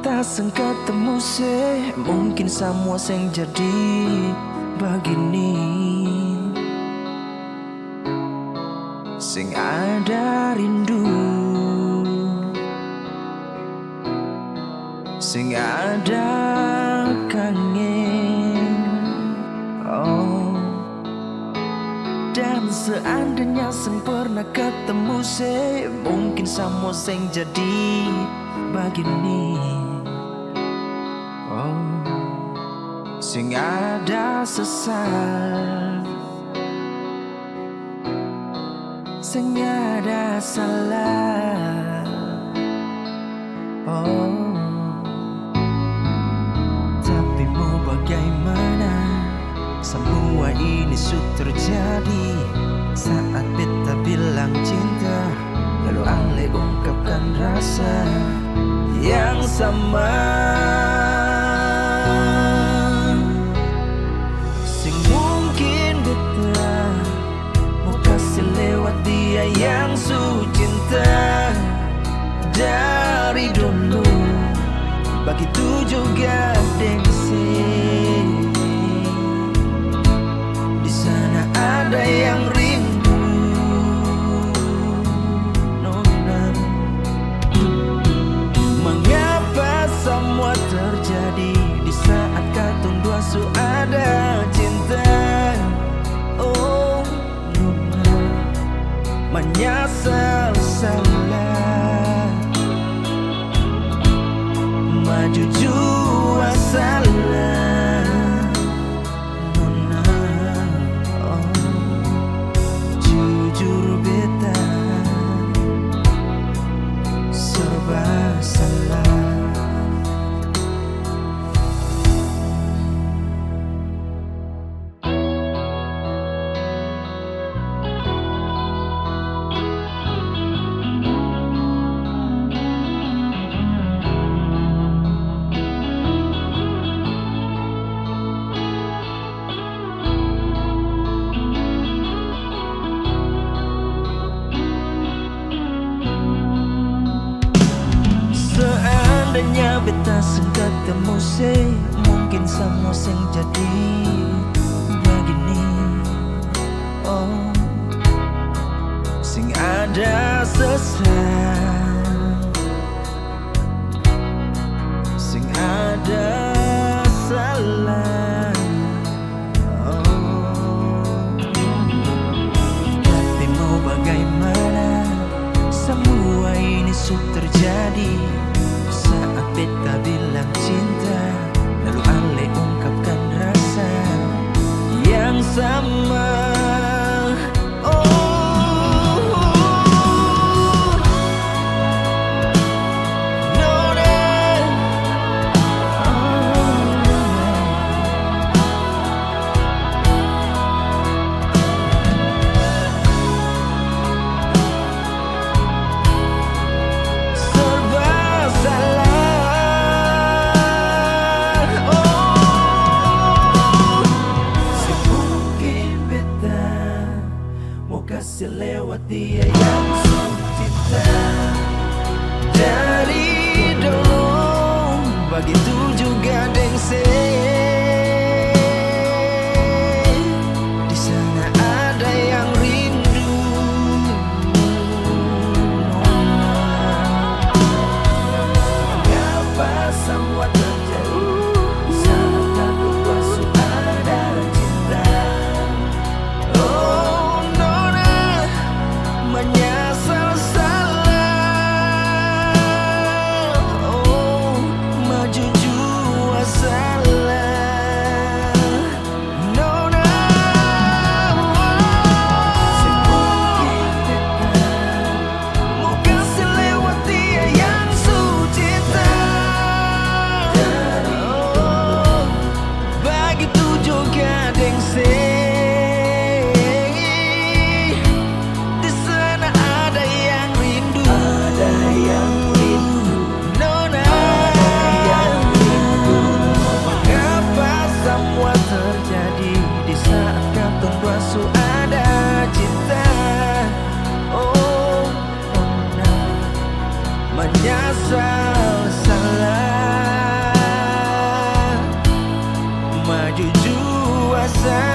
beta sing ketemu sih, mungkin semua sing jadi begini. Sing ada rindu, sing ada kangen. Oh, dan seandainya sing pernah ketemu sih, mungkin semua sing jadi begini. Oh, sing ada sesal, sing ada salah. Oh, tapi mau bagaimana, semua ini sudah terjadi saat beta bilang cinta, lalu Ale ungkapkan rasa yang sama. Sing mungkin beta mau kasih lewat dia yang su cinta dari dulu, begitu juga Dengsi. Di sana ada yang rindu, nona. Mengapa semua terjadi di saat katong dua su ada cinta? Oh, nona, menyesal salah, maju jua salah, nona. Oh, jujur beta serba salah. Seandainya beta sing ketemu sih, mungkin semua sing jadi begini. Oh, sing ada sesal, sing ada salah. Oh, tapi mau bagaimana, semua ini sudah terjadi saat beta bilang cinta, lalu Ale ungkapkan rasa yang sama. Kasih lewat dia yang su cinta dari dulu, begitu juga Dengsi. Di sana ada yang rindu, mengapa semua terjadi saat katong dua su ada cinta? Menyesal salah, oh, maju dewasa.